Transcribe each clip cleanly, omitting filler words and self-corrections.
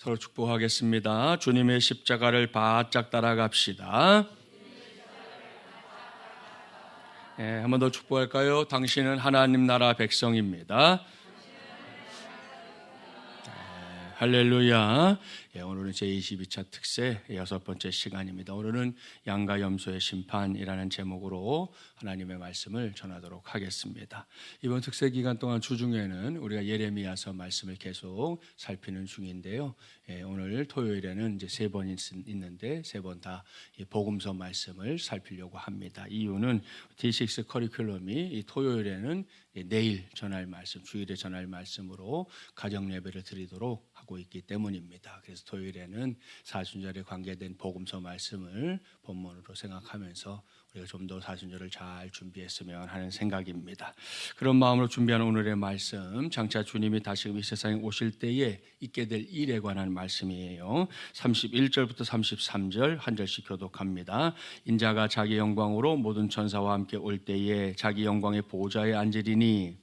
서로 축복하겠습니다. 주님의 십자가를 바짝 따라갑시다. 한 번 더 축복할까요? 당신은 하나님 나라 백성입니다. 할렐루야. 오늘은 제22차 특세 6번째 시간입니다. 오늘은 양과 염소의 심판이라는 제목으로 하나님의 말씀을 전하도록 하겠습니다. 이번 특세 기간 동안 주중에는 우리가 예레미야서 말씀을 계속 살피는 중인데요. 오늘 토요일에는 이제 3번 있는데 3번 다 복음서 말씀을 살피려고 합니다. 이유는 D6 커리큘럼이 이 토요일에는 내일 전할 말씀, 주일에 전할 말씀으로 가정 예배를 드리도록 하고 있기 때문입니다. 그래서 토요일에는 사순절에 관계된 복음서 말씀을 본문으로 생각하면서 우리가 좀 더 사순절을 잘 준비했으면 하는 생각입니다. 그런 마음으로 준비한 오늘의 말씀, 장차 주님이 다시금 이 세상에 오실 때에 있게 될 일에 관한 말씀이에요. 31절부터 33절 한 절씩 교독합니다. 인자가 자기 영광으로 모든 천사와 함께 올 때에 자기 영광의 보좌에 앉으리니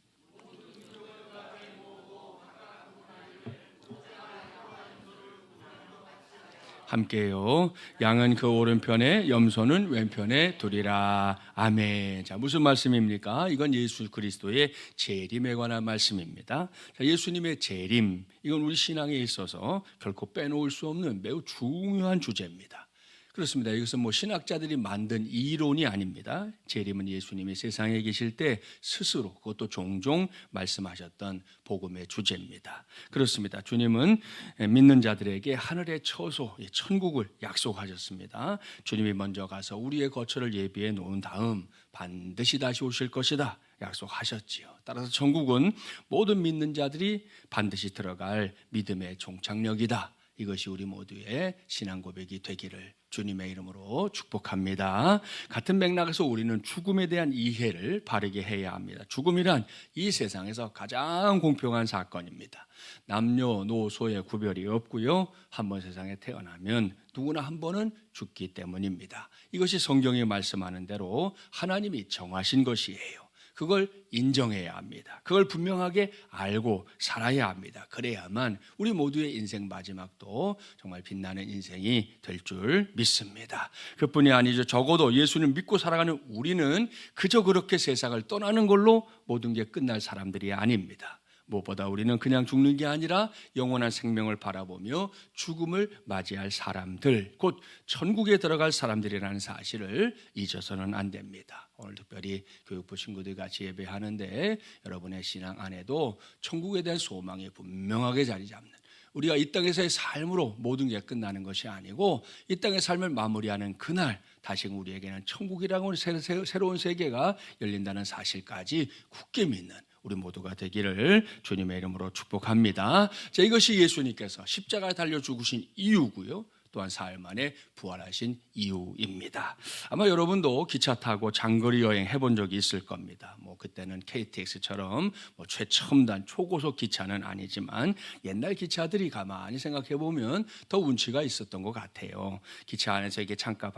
함께요. 양은 그 오른편에 염소는 왼편에 두리라. 아멘. 자, 무슨 말씀입니까? 이건 예수 그리스도의 재림에 관한 말씀입니다. 자, 예수님의 재림, 이건 우리 신앙에 있어서 결코 빼놓을 수 없는 매우 중요한 주제입니다. 그렇습니다. 이것은 신학자들이 만든 이론이 아닙니다. 재림은 예수님이 세상에 계실 때 스스로, 그것도 종종 말씀하셨던 복음의 주제입니다. 그렇습니다. 주님은 믿는 자들에게 하늘의 처소, 천국을 약속하셨습니다. 주님이 먼저 가서 우리의 거처를 예비해 놓은 다음 반드시 다시 오실 것이다 약속하셨지요. 따라서 천국은 모든 믿는 자들이 반드시 들어갈 믿음의 종착역이다. 이것이 우리 모두의 신앙 고백이 되기를 주님의 이름으로 축복합니다. 같은 맥락에서 우리는 죽음에 대한 이해를 바르게 해야 합니다. 죽음이란 이 세상에서 가장 공평한 사건입니다. 남녀노소의 구별이 없고요. 한번 세상에 태어나면 누구나 한 번은 죽기 때문입니다. 이것이 성경이 말씀하는 대로 하나님이 정하신 것이에요. 그걸 인정해야 합니다. 그걸 분명하게 알고 살아야 합니다. 그래야만 우리 모두의 인생 마지막도 정말 빛나는 인생이 될 줄 믿습니다. 그뿐이 아니죠. 적어도 예수를 믿고 살아가는 우리는 그저 그렇게 세상을 떠나는 걸로 모든 게 끝날 사람들이 아닙니다. 무엇보다 우리는 그냥 죽는 게 아니라 영원한 생명을 바라보며 죽음을 맞이할 사람들, 곧 천국에 들어갈 사람들이라는 사실을 잊어서는 안 됩니다. 오늘 특별히 교육부 친구들 같이 예배하는데 여러분의 신앙 안에도 천국에 대한 소망이 분명하게 자리 잡는, 우리가 이 땅에서의 삶으로 모든 게 끝나는 것이 아니고 이 땅의 삶을 마무리하는 그날 다시 우리에게는 천국이라고 새로운 세계가 열린다는 사실까지 굳게 믿는 우리 모두가 되기를 주님의 이름으로 축복합니다. 자, 이것이 예수님께서 십자가에 달려 죽으신 이유고요. 또한 사흘 만에 부활하신 이유입니다. 아마 여러분도 기차 타고 장거리 여행 해본 적이 있을 겁니다. 그때는 KTX처럼 최첨단 초고속 기차는 아니지만 옛날 기차들이 가만히 생각해 보면 더 운치가 있었던 것 같아요. 기차 안에서 이게 창가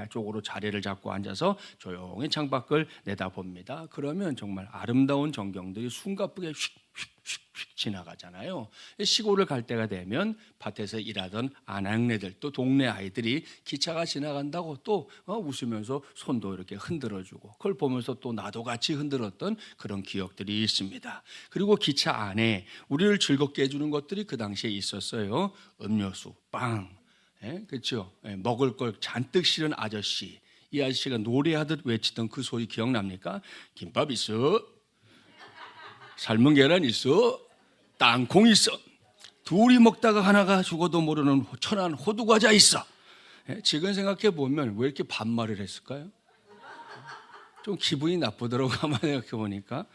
쪽으로 자리를 잡고 앉아서 조용히 창밖을 내다봅니다. 그러면 정말 아름다운 전경들이 숨가쁘게 휙휙휙 지나가잖아요. 시골을 갈 때가 되면 밭에서 일하던 아낙네들, 또 동네 아이들이 기차가 지나간다고 또 웃으면서 손도 이렇게 흔들어주고, 그걸 보면서 또 나도 같이 흔들었던 그런 기억들이 있습니다. 그리고 기차 안에 우리를 즐겁게 해주는 것들이 그 당시에 있었어요. 음료수, 빵, 그렇죠? 먹을 걸 잔뜩 실은 아저씨, 이 아저씨가 노래하듯 외치던 그 소리 기억납니까? 김밥 있어, 삶은 계란 있어, 땅콩 있어, 둘이 먹다가 하나가 죽어도 모르는 천한 호두과자 있어. 지금 생각해 보면 왜 이렇게 반말을 했을까요? 좀 기분이 나쁘더라고 가만히 생각해 보니까.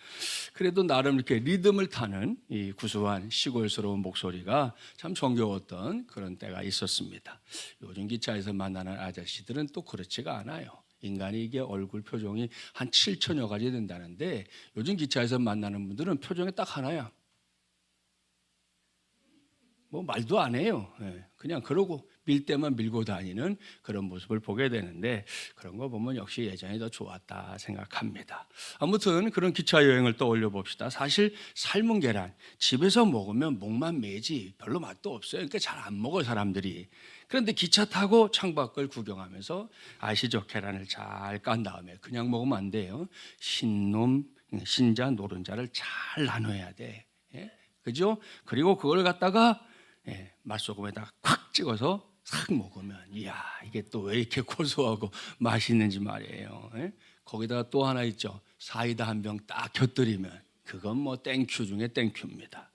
그래도 나름 이렇게 리듬을 타는 이 구수한 시골스러운 목소리가 참 정겨웠던 그런 때가 있었습니다. 요즘 기차에서 만나는 아저씨들은 또 그렇지가 않아요. 인간이 이게 얼굴 표정이 한 7천여 가지 된다는데 요즘 기차에서 만나는 분들은 표정이 딱 하나야. 말도 안 해요. 그냥 그러고 밀 때만 밀고 다니는 그런 모습을 보게 되는데, 그런 거 보면 역시 예전이 더 좋았다 생각합니다. 아무튼 그런 기차 여행을 떠올려 봅시다. 사실 삶은 계란 집에서 먹으면 목만 메지 별로 맛도 없어요. 그러니까 잘 안 먹어요, 사람들이. 그런데 기차 타고 창밖을 구경하면서, 아시죠? 계란을 잘 깐 다음에 그냥 먹으면 안 돼요. 신자 노른자를 잘 나눠야 돼. 예? 그죠? 그리고 그걸 갖다가 맛소금에다가 콱 찍어서 싹 먹으면, 이야, 이게 또 왜 이렇게 고소하고 맛있는지 말이에요. 예? 거기다가 또 하나 있죠. 사이다 한 병 딱 곁들이면 그건 뭐 땡큐 중에 땡큐입니다.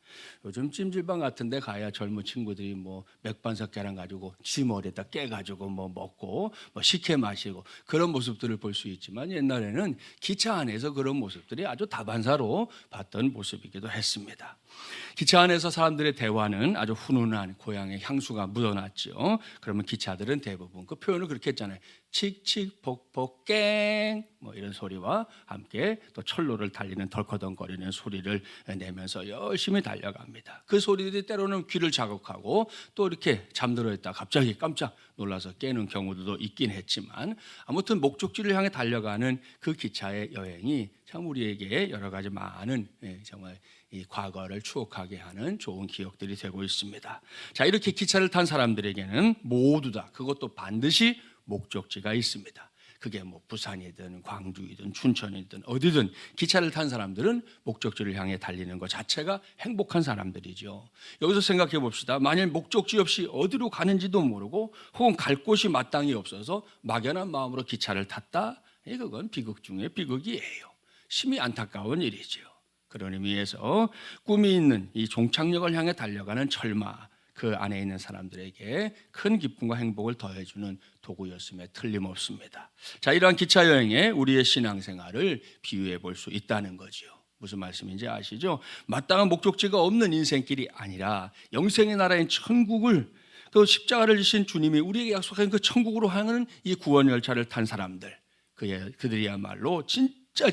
요즘 찜질방 같은 데 가야 젊은 친구들이 뭐 맥반석 계란 가지고 지 머리에다 깨가지고 뭐 먹고 뭐 식혜 마시고 그런 모습들을 볼 수 있지만, 옛날에는 기차 안에서 그런 모습들이 아주 다반사로 봤던 모습이기도 했습니다. 기차 안에서 사람들의 대화는 아주 훈훈한 고향의 향수가 묻어났죠. 그러면 기차들은 대부분 그 표현을 그렇게 했잖아요. 칙칙폭폭 깽, 뭐 이런 소리와 함께 또 철로를 달리는 덜커덩거리는 소리를 내면서 열심히 달려갑니다. 그 소리들이 때로는 귀를 자극하고 또 이렇게 잠들어 있다 갑자기 깜짝 놀라서 깨는 경우도 있긴 했지만, 아무튼 목적지를 향해 달려가는 그 기차의 여행이 참 우리에게 여러 가지 많은 정말 이 과거를 추억하게 하는 좋은 기억들이 되고 있습니다. 자, 이렇게 기차를 탄 사람들에게는 모두 다 그것도 반드시 목적지가 있습니다. 그게 뭐 부산이든 광주이든 춘천이든 어디든 기차를 탄 사람들은 목적지를 향해 달리는 것 자체가 행복한 사람들이죠. 여기서 생각해 봅시다. 만일 목적지 없이 어디로 가는지도 모르고 혹은 갈 곳이 마땅히 없어서 막연한 마음으로 기차를 탔다? 그건 비극 중에 비극이에요. 심히 안타까운 일이죠. 그런 의미에서 꿈이 있는 이 종착역을 향해 달려가는 철마, 그 안에 있는 사람들에게 큰 기쁨과 행복을 더해주는 도구였음에 틀림없습니다. 자, 이러한 기차 여행에 우리의 신앙생활을 비유해 볼 수 있다는 거죠. 무슨 말씀인지 아시죠? 마땅한 목적지가 없는 인생길이 아니라 영생의 나라인 천국을, 그 십자가를 지신 주님이 우리에게 약속한 그 천국으로 향하는 이 구원 열차를 탄 사람들, 그들이야말로 진짜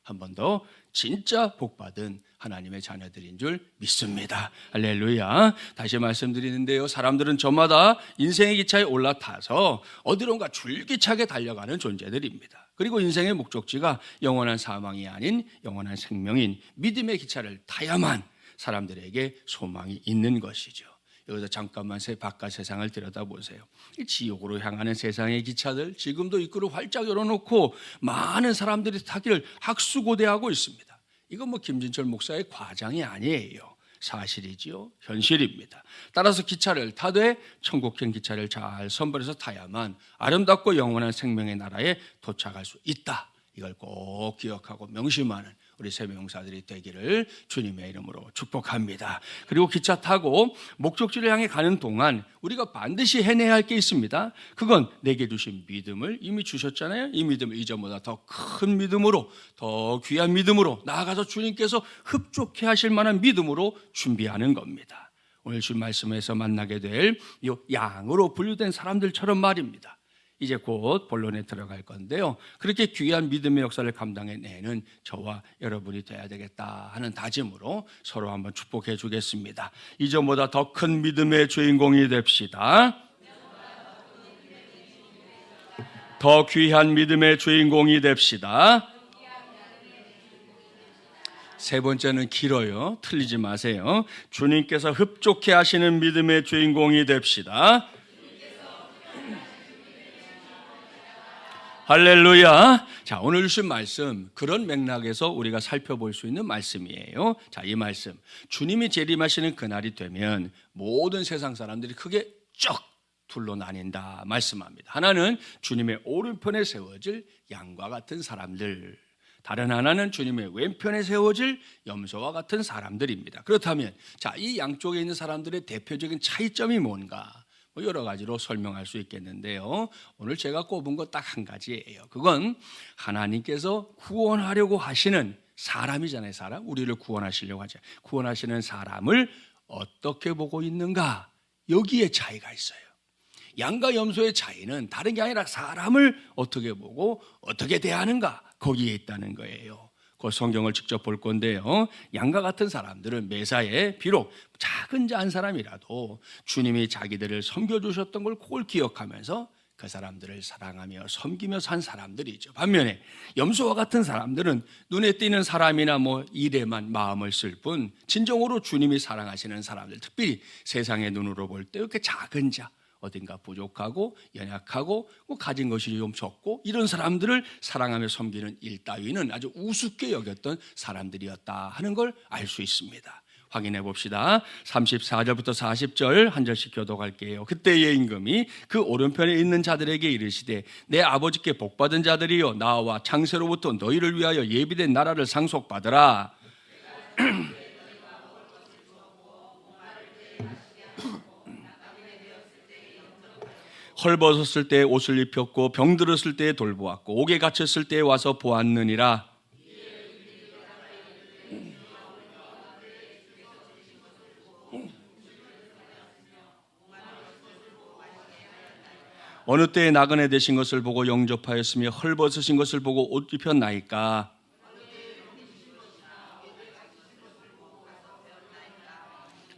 한 번 더 진짜 복받은 하나님의 자녀들인 줄 믿습니다. 할렐루야. 다시 말씀드리는데요, 사람들은 저마다 인생의 기차에 올라타서 어디론가 줄기차게 달려가는 존재들입니다. 그리고 인생의 목적지가 영원한 사망이 아닌 영원한 생명인 믿음의 기차를 타야만 사람들에게 소망이 있는 것이죠. 여기서 잠깐만 바깥 세상을 들여다보세요. 이 지옥으로 향하는 세상의 기차들 지금도 입구를 활짝 열어놓고 많은 사람들이 타기를 학수고대하고 있습니다. 이건 뭐 김진철 목사의 과장이 아니에요. 사실이지요. 현실입니다. 따라서 기차를 타되 천국행 기차를 잘 선별해서 타야만 아름답고 영원한 생명의 나라에 도착할 수 있다. 이걸 꼭 기억하고 명심하는 우리 세명사들이 되기를 주님의 이름으로 축복합니다. 그리고 기차 타고 목적지를 향해 가는 동안 우리가 반드시 해내야 할 게 있습니다. 그건 내게 주신 믿음을 이미 주셨잖아요. 이 믿음을 이전보다 더 큰 믿음으로, 더 귀한 믿음으로, 나아가서 주님께서 흡족해 하실 만한 믿음으로 준비하는 겁니다. 오늘 주님 말씀에서 만나게 될 이 양으로 분류된 사람들처럼 말입니다. 이제 곧 본론에 들어갈 건데요, 그렇게 귀한 믿음의 역사를 감당해내는 저와 여러분이 돼야 되겠다 하는 다짐으로 서로 한번 축복해 주겠습니다. 이전보다 더 큰 믿음의 주인공이 됩시다. 더 귀한 믿음의 주인공이 됩시다. 세 번째는 길어요. 틀리지 마세요. 주님께서 흡족해 하시는 믿음의 주인공이 됩시다. 할렐루야. 자, 오늘 주신 말씀, 그런 맥락에서 우리가 살펴볼 수 있는 말씀이에요. 자, 이 말씀, 주님이 재림하시는 그날이 되면 모든 세상 사람들이 크게 쭉 둘로 나뉜다 말씀합니다. 하나는 주님의 오른편에 세워질 양과 같은 사람들, 다른 하나는 주님의 왼편에 세워질 염소와 같은 사람들입니다. 그렇다면 자, 이 양쪽에 있는 사람들의 대표적인 차이점이 뭔가? 여러 가지로 설명할 수 있겠는데요, 오늘 제가 꼽은 것 딱 한 가지예요. 그건 하나님께서 구원하려고 하시는 사람이잖아요. 사람, 우리를 구원하시려고 하죠. 구원하시는 사람을 어떻게 보고 있는가, 여기에 차이가 있어요. 양과 염소의 차이는 다른 게 아니라 사람을 어떻게 보고 어떻게 대하는가, 거기에 있다는 거예요. 그 성경을 직접 볼 건데요. 양과 같은 사람들은 매사에 비록 작은 자 한 사람이라도 주님이 자기들을 섬겨주셨던 걸 그걸 기억하면서 그 사람들을 사랑하며 섬기며 산 사람들이죠. 반면에 염소와 같은 사람들은 눈에 띄는 사람이나 뭐 일에만 마음을 쓸 뿐 진정으로 주님이 사랑하시는 사람들, 특별히 세상의 눈으로 볼 때 이렇게 작은 자, 어딘가 부족하고 연약하고 가진 것이 좀 적고 이런 사람들을 사랑하며 섬기는 일 따위는 아주 우습게 여겼던 사람들이었다 하는 걸 알 수 있습니다. 확인해 봅시다. 34절부터 40절 한 절씩 교독할게요. 그때의 임금이 그 오른편에 있는 자들에게 이르시되 내 아버지께 복받은 자들이여 나와 창세로부터 너희를 위하여 예비된 나라를 상속받으라. 헐벗었을 때 옷을 입혔고 병들었을 때 돌보았고 옥에 갇혔을 때 와서 보았느니라. 어느 때에 나그네 되신 것을 보고 영접하였으며 헐벗으신 것을 보고 옷 입혔나이까.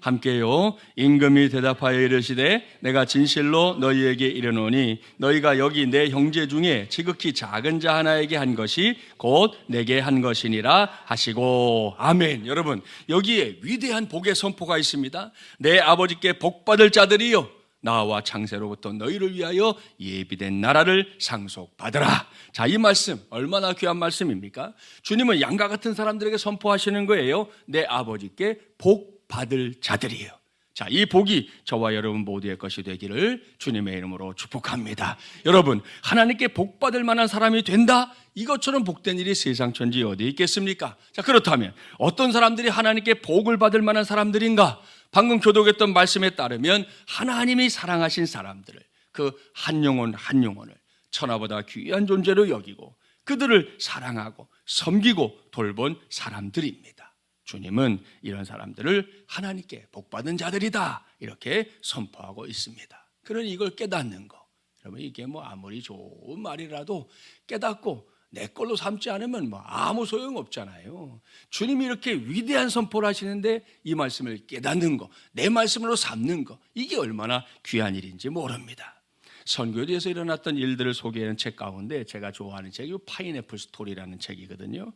함께요. 임금이 대답하여 이르시되 내가 진실로 너희에게 이르노니 너희가 여기 내 형제 중에 지극히 작은 자 하나에게 한 것이 곧 내게 한 것이니라 하시고. 아멘. 여러분, 여기에 위대한 복의 선포가 있습니다. 내 아버지께 복받을 자들이요 나와 창세로부터 너희를 위하여 예비된 나라를 상속받으라. 자, 이 말씀 얼마나 귀한 말씀입니까? 주님은 양과 같은 사람들에게 선포하시는 거예요. 내 아버지께 복 받을 자들이에요. 자, 이 복이 저와 여러분 모두의 것이 되기를 주님의 이름으로 축복합니다. 여러분, 하나님께 복 받을 만한 사람이 된다? 이것처럼 복된 일이 세상 천지 어디 있겠습니까? 자, 그렇다면 어떤 사람들이 하나님께 복을 받을 만한 사람들인가? 방금 교독했던 말씀에 따르면 하나님이 사랑하신 사람들을, 그 한 영혼 한 영혼을 천하보다 귀한 존재로 여기고 그들을 사랑하고 섬기고 돌본 사람들입니다. 주님은 이런 사람들을 하나님께 복받은 자들이다 이렇게 선포하고 있습니다. 그러니 이걸 깨닫는 거, 여러분, 이게 뭐 아무리 좋은 말이라도 깨닫고 내 걸로 삼지 않으면 뭐 아무 소용 없잖아요. 주님이 이렇게 위대한 선포를 하시는데 이 말씀을 깨닫는 거, 내 말씀으로 삼는 거, 이게 얼마나 귀한 일인지 모릅니다. 선교지에서 일어났던 일들을 소개하는 책 가운데 제가 좋아하는 책이 파인애플 스토리라는 책이거든요.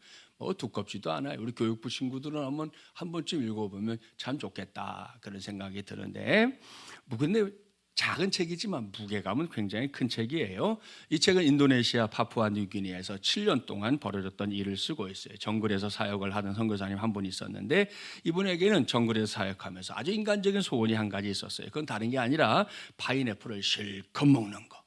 두껍지도 않아요. 우리 교육부 친구들은 한 번쯤 읽어보면 참 좋겠다 그런 생각이 드는데, 근데 작은 책이지만 무게감은 굉장히 큰 책이에요. 이 책은 인도네시아 파푸아뉴기니아에서 7년 동안 벌어졌던 일을 쓰고 있어요. 정글에서 사역을 하던 선교사님 한 분 있었는데 이분에게는 정글에서 사역하면서 아주 인간적인 소원이 한 가지 있었어요. 그건 다른 게 아니라 파인애플을 실컷 먹는 거.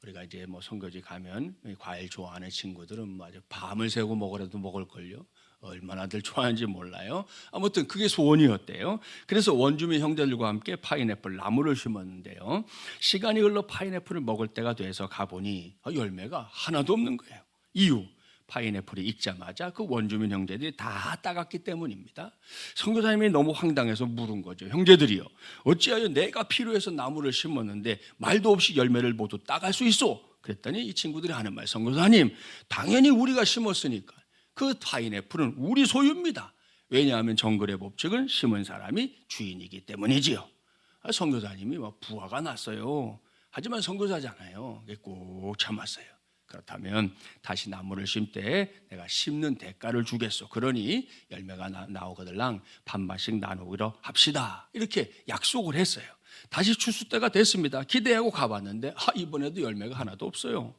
우리가 이제 뭐 선교지 가면 과일 좋아하는 친구들은 뭐 아주 밤을 새고 먹으라도 먹을걸요. 얼마나들 좋아하는지 몰라요. 아무튼 그게 소원이었대요. 그래서 원주민 형제들과 함께 파인애플 나무를 심었는데요. 시간이 흘러 파인애플을 먹을 때가 돼서 가보니 열매가 하나도 없는 거예요. 이유, 파인애플이 익자마자 그 원주민 형제들이 다 따갔기 때문입니다. 선교사님이 너무 황당해서 물은 거죠. 형제들이요, 어찌하여 내가 필요해서 나무를 심었는데 말도 없이 열매를 모두 따갈 수 있어? 그랬더니 이 친구들이 하는 말, 선교사님, 당연히 우리가 심었으니까 그 파인애플은 우리 소유입니다. 왜냐하면 정글의 법칙은 심은 사람이 주인이기 때문이지요. 선교사님이 부화가 났어요. 하지만 선교사잖아요. 꼭 참았어요. 그렇다면 다시 나무를 심때 내가 심는 대가를 주겠소. 그러니 열매가 나오거들랑 반반씩 나누기로 합시다. 이렇게 약속을 했어요. 다시 추수 때가 됐습니다. 기대하고 가봤는데 이번에도 열매가 하나도 없어요.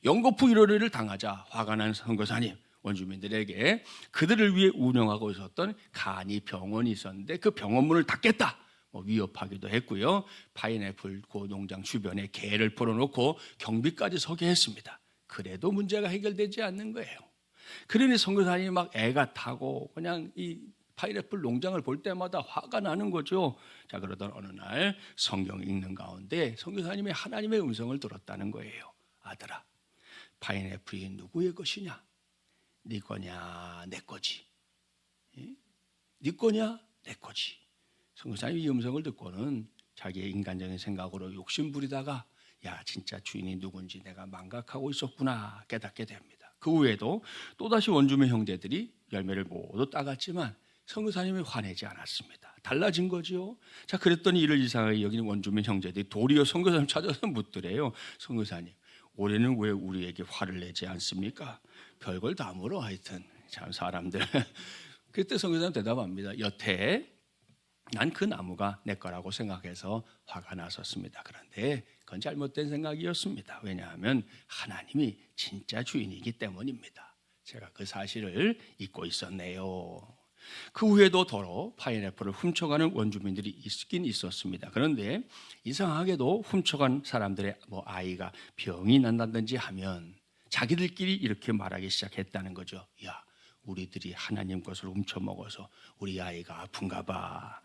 연거푸 일어리를 당하자 화가 난 선교사님, 원주민들에게 그들을 위해 운영하고 있었던 간이 병원이 있었는데 그 병원문을 닫겠다 위협하기도 했고요. 파인애플 그 농장 주변에 개를 풀어놓고 경비까지 서게 했습니다. 그래도 문제가 해결되지 않는 거예요. 그러니 선교사님이 막 애가 타고 그냥 이 파인애플 농장을 볼 때마다 화가 나는 거죠. 자, 그러던 어느 날 성경 읽는 가운데 선교사님이 하나님의 음성을 들었다는 거예요. 아들아, 파인애플이 누구의 것이냐? 네 거냐 내 거지? 네 거냐 내 거지? 선교사님이 이 음성을 듣고는 자기의 인간적인 생각으로 욕심 부리다가 야, 진짜 주인이 누군지 내가 망각하고 있었구나 깨닫게 됩니다. 그 후에도 또다시 원주민 형제들이 열매를 모두 따갔지만 선교사님이 화내지 않았습니다. 달라진 거죠. 자, 그랬더니 이를 이상하게 여기는 원주민 형제들이 도리어 선교사님 찾아서 묻더래요. 선교사님, 올해는 왜 우리에게 화를 내지 않습니까? 별걸 다 물어. 하여튼 참 사람들. 그때 선교사님 대답합니다. 여태 난 그 나무가 내 거라고 생각해서 화가 났었습니다. 그런데 그건 잘못된 생각이었습니다. 왜냐하면 하나님이 진짜 주인이기 때문입니다. 제가 그 사실을 잊고 있었네요. 그 후에도 더러 파인애플을 훔쳐가는 원주민들이 있긴 있었습니다. 그런데 이상하게도 훔쳐간 사람들의 아이가 병이 난다든지 하면 자기들끼리 이렇게 말하기 시작했다는 거죠. 야, 우리들이 하나님 것을 훔쳐먹어서 우리 아이가 아픈가 봐.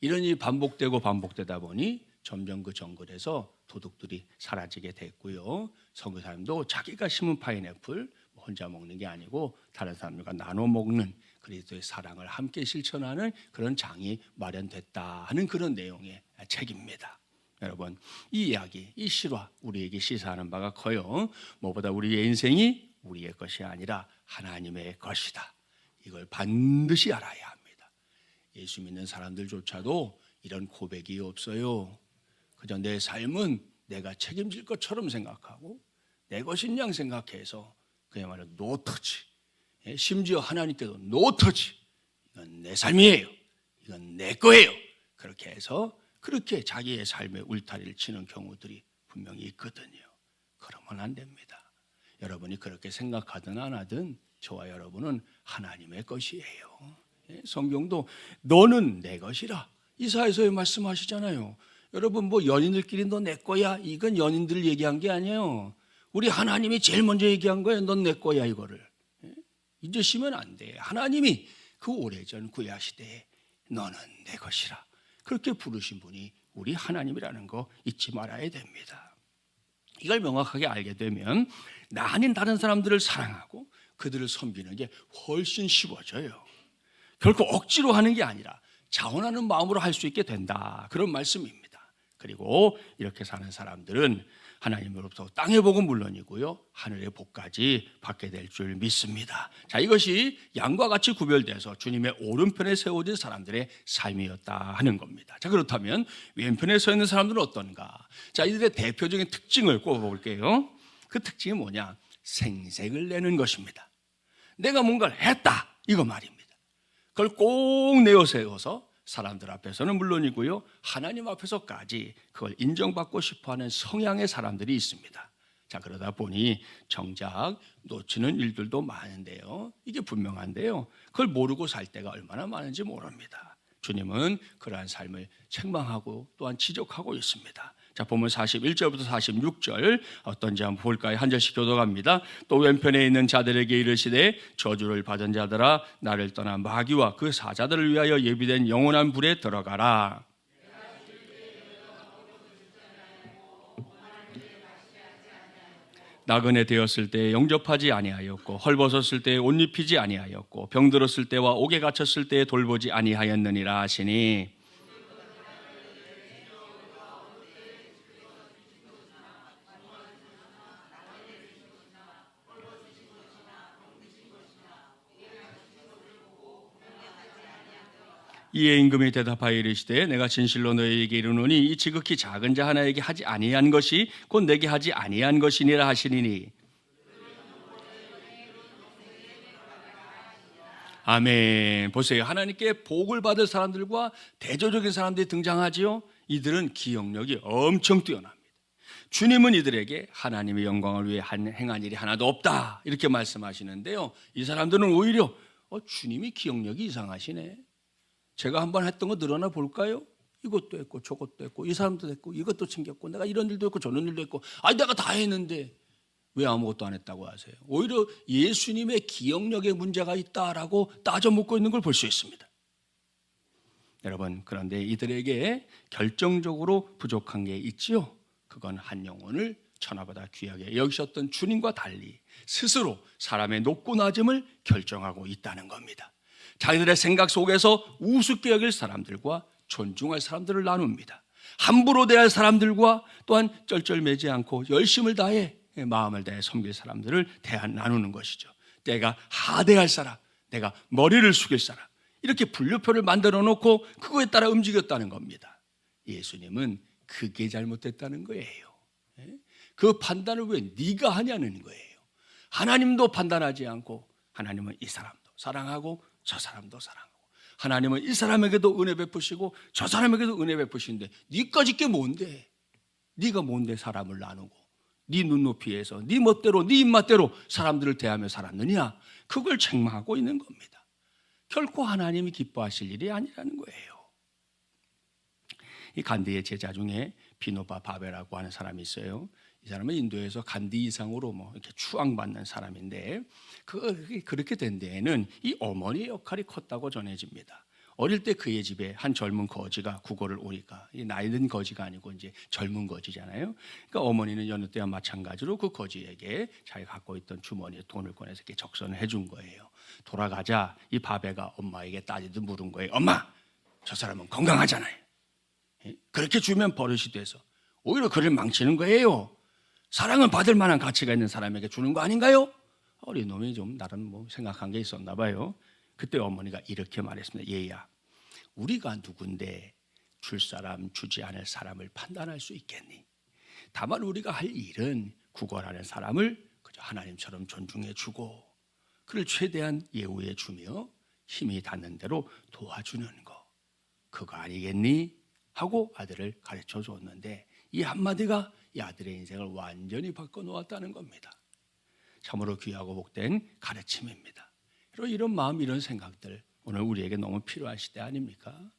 이런 일이 반복되다 보니 점점 그 정글에서 도둑들이 사라지게 됐고요. 선교사님도 자기가 심은 파인애플 혼자 먹는 게 아니고 다른 사람들과 나눠 먹는 그리스도의 사랑을 함께 실천하는 그런 장이 마련됐다 하는 그런 내용의 책입니다. 여러분, 이 이야기, 이 실화 우리에게 시사하는 바가 커요. 무엇보다 우리의 인생이 우리의 것이 아니라 하나님의 것이다. 이걸 반드시 알아야 합니다. 예수 믿는 사람들조차도 이런 고백이 없어요. 그저 내 삶은 내가 책임질 것처럼 생각하고 내 것인 양 생각해서 그야말로 노터치, 심지어 하나님께도 노터치, 이건 내 삶이에요, 이건 내 거예요, 그렇게 해서 그렇게 자기의 삶의 울타리를 치는 경우들이 분명히 있거든요. 그러면 안 됩니다. 여러분이 그렇게 생각하든 안 하든 저와 여러분은 하나님의 것이에요. 성경도 너는 내 것이라 이사야서에 말씀하시잖아요. 여러분, 연인들끼리 너 내 거야, 이건 연인들 얘기한 게 아니에요. 우리 하나님이 제일 먼저 얘기한 거예요. 넌 내 거야, 이거를 잊으시면 안 돼. 하나님이 그 오래전 구약 시대에 너는 내 것이라 그렇게 부르신 분이 우리 하나님이라는 거 잊지 말아야 됩니다. 이걸 명확하게 알게 되면 나 아닌 다른 사람들을 사랑하고 그들을 섬기는 게 훨씬 쉬워져요. 결코 억지로 하는 게 아니라 자원하는 마음으로 할 수 있게 된다, 그런 말씀입니다. 그리고 이렇게 사는 사람들은 하나님으로부터 땅의 복은 물론이고요, 하늘의 복까지 받게 될 줄 믿습니다. 자, 이것이 양과 같이 구별돼서 주님의 오른편에 세워진 사람들의 삶이었다 하는 겁니다. 자, 그렇다면 왼편에 서 있는 사람들은 어떤가? 자, 이들의 대표적인 특징을 꼽아볼게요. 그 특징이 뭐냐? 생색을 내는 것입니다. 내가 뭔가를 했다, 이거 말입니다. 그걸 꼭 내어세워서 사람들 앞에서는 물론이고요, 하나님 앞에서까지 그걸 인정받고 싶어하는 성향의 사람들이 있습니다. 자, 그러다 보니 정작 놓치는 일들도 많은데요, 이게 분명한데요, 그걸 모르고 살 때가 얼마나 많은지 모릅니다. 주님은 그러한 삶을 책망하고 또한 지적하고 있습니다. 자, 보면 41절부터 46절 어떤지 한번 볼까요? 한 절씩 교독합니다. 또 왼편에 있는 자들에게 이르시되 저주를 받은 자들아, 나를 떠나 마귀와 그 사자들을 위하여 예비된 영원한 불에 들어가라. 나그네 되었을 때 영접하지 아니하였고 헐벗었을 때 옷 입히지 아니하였고 병들었을 때와 옥에 갇혔을 때 돌보지 아니하였느니라 하시니, 이에 임금이 대답하여 이르시되 내가 진실로 너희에게 이르노니 이 지극히 작은 자 하나에게 하지 아니한 것이 곧 내게 하지 아니한 것이니라 하시니니. 아멘. 보세요. 하나님께 복을 받을 사람들과 대조적인 사람들이 등장하지요. 이들은 기억력이 엄청 뛰어납니다. 주님은 이들에게 하나님의 영광을 위해 행한 일이 하나도 없다, 이렇게 말씀하시는데요, 이 사람들은 오히려 주님이 기억력이 이상하시네, 제가 한번 했던 거 늘어나 볼까요? 이것도 했고 저것도 했고 이 사람도 했고 이것도 챙겼고 내가 이런 일도 했고 저런 일도 했고, 내가 다 했는데 왜 아무것도 안 했다고 하세요? 오히려 예수님의 기억력에 문제가 있다라고 따져 묻고 있는 걸 볼 수 있습니다. 여러분, 그런데 이들에게 결정적으로 부족한 게 있지요. 그건 한 영혼을 천하보다 귀하게 여기셨던 주님과 달리 스스로 사람의 높고 낮음을 결정하고 있다는 겁니다. 자기들의 생각 속에서 우습게 여길 사람들과 존중할 사람들을 나눕니다. 함부로 대할 사람들과 또한 쩔쩔매지 않고 열심을 다해 마음을 다해 섬길 사람들을 나누는 것이죠. 내가 하대할 사람, 내가 머리를 숙일 사람, 이렇게 분류표를 만들어 놓고 그거에 따라 움직였다는 겁니다. 예수님은 그게 잘못됐다는 거예요. 그 판단을 왜 네가 하냐는 거예요. 하나님도 판단하지 않고 하나님은 이 사람도 사랑하고 저 사람도 사랑하고, 하나님은 이 사람에게도 은혜 베푸시고 저 사람에게도 은혜 베푸시는데 네까짓 게 뭔데? 네가 뭔데 사람을 나누고 네 눈높이에서 네 멋대로 네 입맛대로 사람들을 대하며 살았느냐? 그걸 책망하고 있는 겁니다. 결코 하나님이 기뻐하실 일이 아니라는 거예요. 이 간디의 제자 중에 비노바 바베라고 하는 사람이 있어요. 이 사람은 인도에서 간디 이상으로 이렇게 추앙받는 사람인데, 그렇게 된 데에는 이 어머니의 역할이 컸다고 전해집니다. 어릴 때 그의 집에 한 젊은 거지가 구걸을 오니까, 이 나이 든 거지가 아니고 이제 젊은 거지잖아요. 그러니까 어머니는 여느 때와 마찬가지로 그 거지에게 자기가 갖고 있던 주머니에 돈을 꺼내서 이렇게 적선을 해준 거예요. 돌아가자 이 바베가 엄마에게 따지듯 물은 거예요. 엄마, 저 사람은 건강하잖아요. 그렇게 주면 버릇이 돼서 오히려 그를 망치는 거예요. 사랑은 받을 만한 가치가 있는 사람에게 주는 거 아닌가요? 어린 놈이 좀 나름 생각한 게 있었나 봐요. 그때 어머니가 이렇게 말했습니다. 얘야, 우리가 누군데 줄 사람 주지 않을 사람을 판단할 수 있겠니? 다만 우리가 할 일은 구걸하는 사람을 그저 하나님처럼 존중해 주고 그를 최대한 예우해 주며 힘이 닿는 대로 도와주는 거, 그거 아니겠니? 하고 아들을 가르쳐 줬는데, 이 한마디가 이 아들의 인생을 완전히 바꿔놓았다는 겁니다. 참으로 귀하고 복된 가르침입니다. 이런 마음, 이런 생각들 오늘 우리에게 너무 필요한 시대 아닙니까?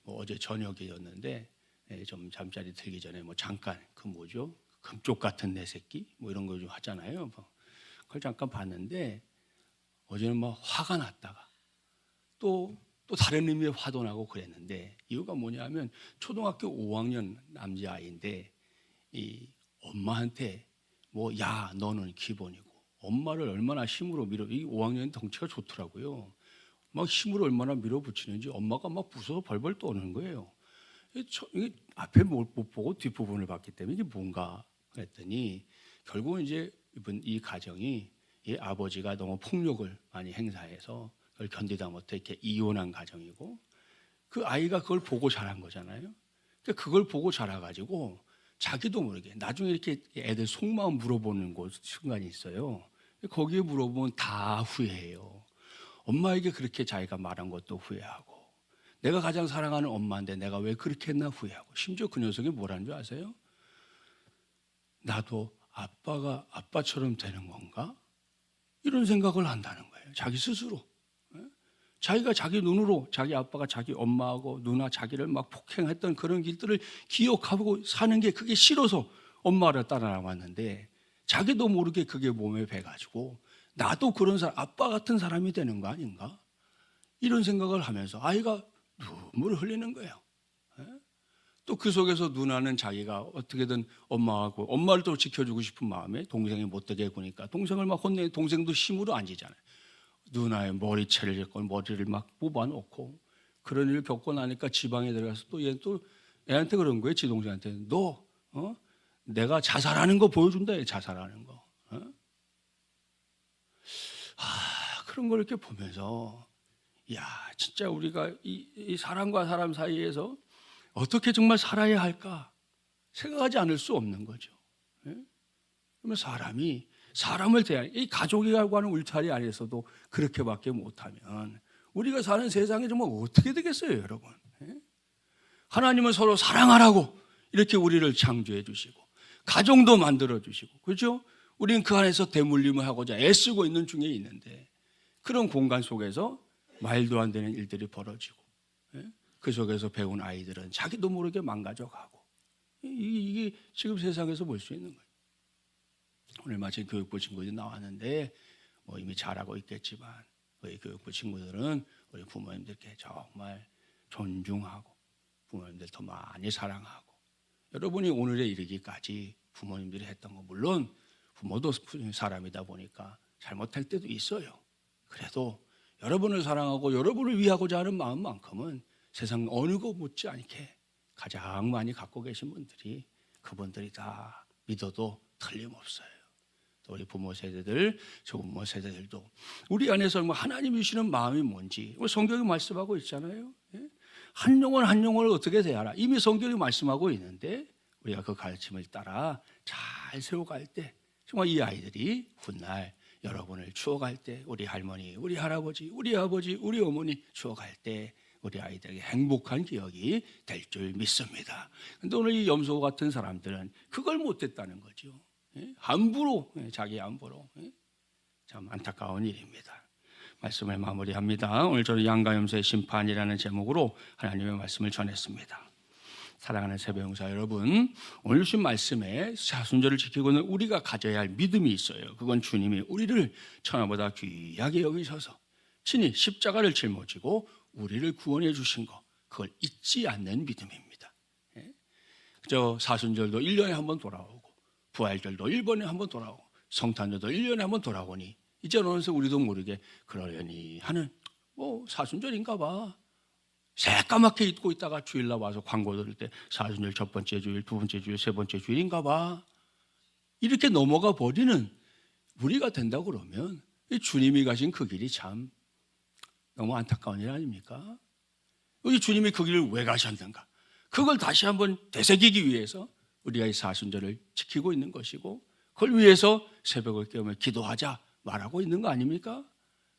어제 저녁이었는데 좀 잠자리 들기 전에 잠깐 그 뭐죠? 금쪽 같은 내 새끼 이런 거 좀 하잖아요. 그걸 잠깐 봤는데 어제는 화가 났다가 또 다른 의미의 화도 나고 그랬는데, 이유가 뭐냐면 초등학교 5학년 남자아이인데 이 엄마한테 야 너는 기본이고, 엄마를 얼마나 힘으로 이 5학년 덩치가 좋더라고요. 막 힘으로 얼마나 밀어붙이는지 엄마가 막 부서서 벌벌 떠는 거예요. 이게 앞에 못 보고 뒷부분을 봤기 때문에 이게 뭔가 그랬더니, 결국은 이제 이 가정이 이 아버지가 너무 폭력을 많이 행사해서 그걸 견디다 못해 이렇게 이혼한 가정이고, 그 아이가 그걸 보고 자란 거잖아요. 그러니까 그걸 보고 자라가지고 자기도 모르게 나중에 이렇게 애들 속마음 물어보는 순간이 있어요. 거기에 물어보면 다 후회해요. 엄마에게 그렇게 자기가 말한 것도 후회하고, 내가 가장 사랑하는 엄마인데 내가 왜 그렇게 했나 후회하고, 심지어 그 녀석이 뭐라는 줄 아세요? 나도 아빠가 아빠처럼 되는 건가? 이런 생각을 한다는 거예요. 자기 스스로. 자기가 자기 눈으로 자기 아빠가 자기 엄마하고 누나 자기를 막 폭행했던 그런 길들을 기억하고 사는 게 그게 싫어서 엄마를 따라 나왔는데, 자기도 모르게 그게 몸에 배가지고 나도 그런 사람, 아빠 같은 사람이 되는 거 아닌가? 이런 생각을 하면서 아이가 눈물을 흘리는 거예요. 또 그 속에서 누나는 자기가 어떻게든 엄마를 또 지켜주고 싶은 마음에 동생이 못되게 구니까 동생을 막 혼내, 동생도 힘으로 앉히잖아요. 누나의 머리채를 잡고 머리를 막 뽑아놓고, 그런 일을 겪고 나니까 지방에 들어가서 또 애한테 그런 거예요. 지 동생한테 너 내가 자살하는 거 보여준다. 자살하는 거. 그런 걸 이렇게 보면서 야, 진짜 우리가 이 사람과 사람 사이에서 어떻게 정말 살아야 할까 생각하지 않을 수 없는 거죠. 그러면 사람이 사람을 대하는, 이 가족이라고 하는 울타리 안에서도 그렇게밖에 못하면 우리가 사는 세상에 정말 어떻게 되겠어요, 여러분? 하나님은 서로 사랑하라고 이렇게 우리를 창조해 주시고 가정도 만들어 주시고, 그렇죠? 우리는 그 안에서 대물림을 하고자 애쓰고 있는 중에 있는데, 그런 공간 속에서 말도 안 되는 일들이 벌어지고, 그 속에서 배운 아이들은 자기도 모르게 망가져가고, 이게 지금 세상에서 볼 수 있는 거예요. 오늘 마침 교육부 친구들이 나왔는데 이미 잘하고 있겠지만, 우리 교육부 친구들은 우리 부모님들께 정말 존중하고 부모님들 더 많이 사랑하고, 여러분이 오늘에 이르기까지 부모님들이 했던 거, 물론 부모도 사람이다 보니까 잘못할 때도 있어요. 그래도 여러분을 사랑하고 여러분을 위하고자 하는 마음만큼은 세상 어느 것 못지않게 가장 많이 갖고 계신 분들이, 그분들이 다 믿어도 틀림없어요. 또 우리 부모 세대들, 조부모 세대들도 우리 안에서 하나님이 주시는 마음이 뭔지 성경이 말씀하고 있잖아요. 한 영혼 한 영혼을 어떻게 대하라. 이미 성경이 말씀하고 있는데 우리가 그 가르침을 따라 잘 세워갈 때 정말 이 아이들이 훗날 여러분을 추억할 때 우리 할머니, 우리 할아버지, 우리 아버지, 우리 어머니 추억할 때 우리 아이들에게 행복한 기억이 될 줄 믿습니다. 그런데 오늘 이 염소 같은 사람들은 그걸 못했다는 거죠. 함부로, 자기 함부로. 참 안타까운 일입니다. 말씀을 마무리합니다. 오늘 저는 양과 염소의 심판이라는 제목으로 하나님의 말씀을 전했습니다. 사랑하는 세배용사 여러분, 오늘 주신 말씀에 사순절을 지키고 있는 우리가 가져야 할 믿음이 있어요. 그건 주님이 우리를 천하보다 귀하게 여기셔서 친히 십자가를 짊어지고 우리를 구원해 주신 것, 그걸 잊지 않는 믿음입니다. 그저 사순절도 1년에 한 번 돌아오고 부활절도 1년에 한 번 돌아오고 성탄절도 1년에 한 번 돌아오니 이제는 어느새 우리도 모르게 그러려니 하는 사순절인가 봐. 새까맣게 잊고 있다가 주일날 와서 광고 들을 때 사순절 첫 번째 주일, 두 번째 주일, 세 번째 주일인가 봐. 이렇게 넘어가 버리는 우리가 된다고 그러면 주님이 가신 그 길이 참 너무 안타까운 일 아닙니까? 우리 주님이 그 길을 왜 가셨는가? 그걸 다시 한번 되새기기 위해서 우리가 이 사순절을 지키고 있는 것이고 그걸 위해서 새벽을 깨우며 기도하자 말하고 있는 거 아닙니까?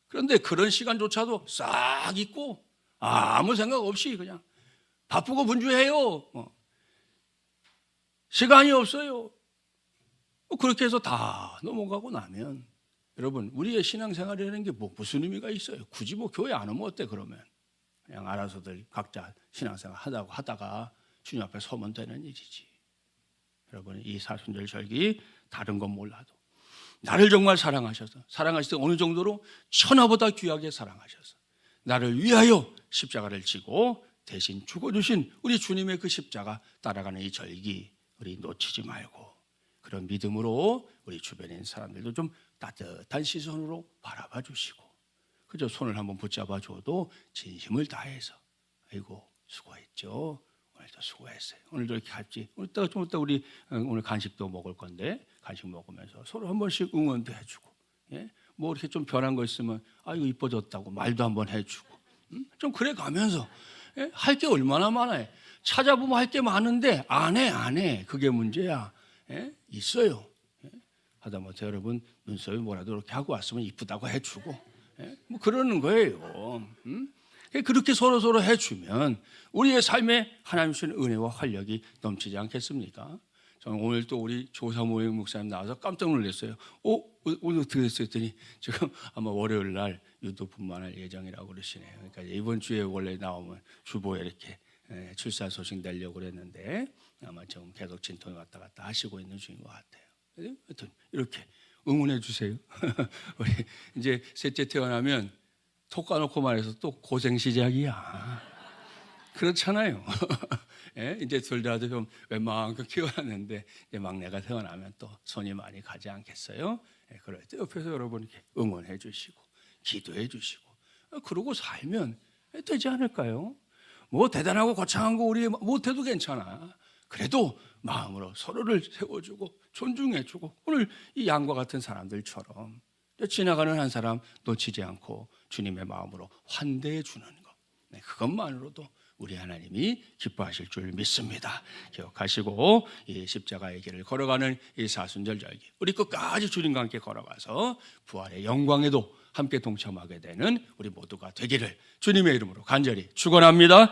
그런데 그런 시간조차도 싹 잊고 아무 생각 없이 그냥 바쁘고 분주해요. 시간이 없어요. 그렇게 해서 다 넘어가고 나면 여러분 우리의 신앙생활이라는 게 무슨 의미가 있어요? 굳이 교회 안 오면 어때 그러면? 그냥 알아서들 각자 신앙생활 하다가 주님 앞에 서면 되는 일이지. 여러분 이 사순절 절기 다른 건 몰라도 나를 정말 사랑하셔서 사랑하실 때 어느 정도로 천하보다 귀하게 사랑하셔서 나를 위하여 십자가를 지고 대신 죽어주신 우리 주님의 그 십자가 따라가는 이 절기 우리 놓치지 말고 그런 믿음으로 우리 주변에 있는 사람들도 좀 따뜻한 시선으로 바라봐 주시고 그저 손을 한번 붙잡아 줘도 진심을 다해서 아이고 수고했죠. 오늘도 수고했어요. 오늘도 이렇게 같이 좀 이따 우리 오늘 간식도 먹을 건데 간식 먹으면서 서로 한 번씩 응원도 해주고 뭐 이렇게 좀 변한 거 있으면 아이고 이뻐졌다고 말도 한번 해주고 좀 그래 가면서 할 게 얼마나 많아요. 찾아보면 할 게 많은데 안 해. 그게 문제야. 있어요. 하다못해 여러분 눈썹이 뭐라도 이렇게 하고 왔으면 이쁘다고 해주고 뭐 그러는 거예요. 그렇게 서로 해주면 우리의 삶에 하나님 주시는 은혜와 활력이 넘치지 않겠습니까? 저는 오늘 또 우리 조사모의 목사님 나와서 깜짝 놀랐어요. 오늘 어떻게 됐어요? 했더니 지금 아마 월요일 날 유도 분만할 예정이라고 그러시네요. 그러니까 이번 주에 원래 나오면 주보에 이렇게 출산 소식 내려고 그랬는데 아마 지금 계속 진통이 왔다 갔다 하시고 있는 중인 것 같아요. 하여튼 이렇게 응원해 주세요. 우리 이제 셋째 태어나면 톡 까놓고 말해서 또 고생 시작이야. 그렇잖아요. 이제 둘 다도 좀 웬만큼 키워놨는데 이제 막내가 태어나면 또 손이 많이 가지 않겠어요? 그럴 때 옆에서 여러분 이렇게 응원해 주시고 기도해 주시고 그러고 살면 되지 않을까요? 뭐 대단하고 거창한 거 우리 못해도 괜찮아. 그래도 마음으로 서로를 세워주고 존중해주고 오늘 이 양과 같은 사람들처럼 지나가는 한 사람 놓치지 않고 주님의 마음으로 환대해 주는 것, 그것만으로도 우리 하나님이 기뻐하실 줄 믿습니다. 기억하시고 이 십자가의 길을 걸어가는 이 사순절 절기 우리 끝까지 주님과 함께 걸어가서 부활의 영광에도 함께 동참하게 되는 우리 모두가 되기를 주님의 이름으로 간절히 축원합니다.